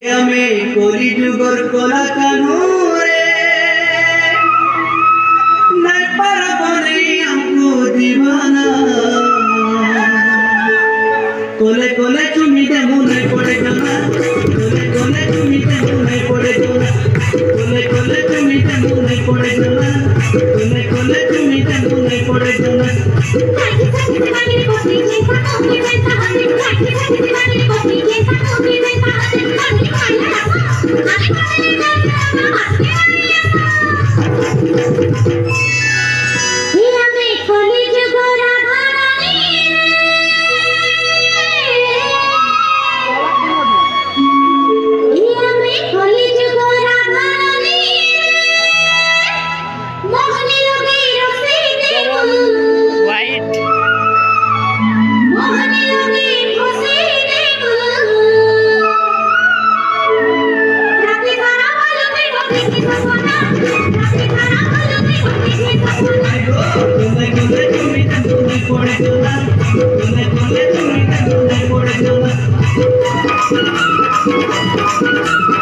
আমি কলি যুগর কলা কানুরে নাই পারবনি আমকো দিবানা কোলে কোলে তুমি দে মনে পড়ে না কোলে কোলে তুমি দে মনে পড়ে না কোলে কোলে তুমি দে মনে পড়ে না কোলে কোলে তুমি দে মনে পড়ে না Thank you.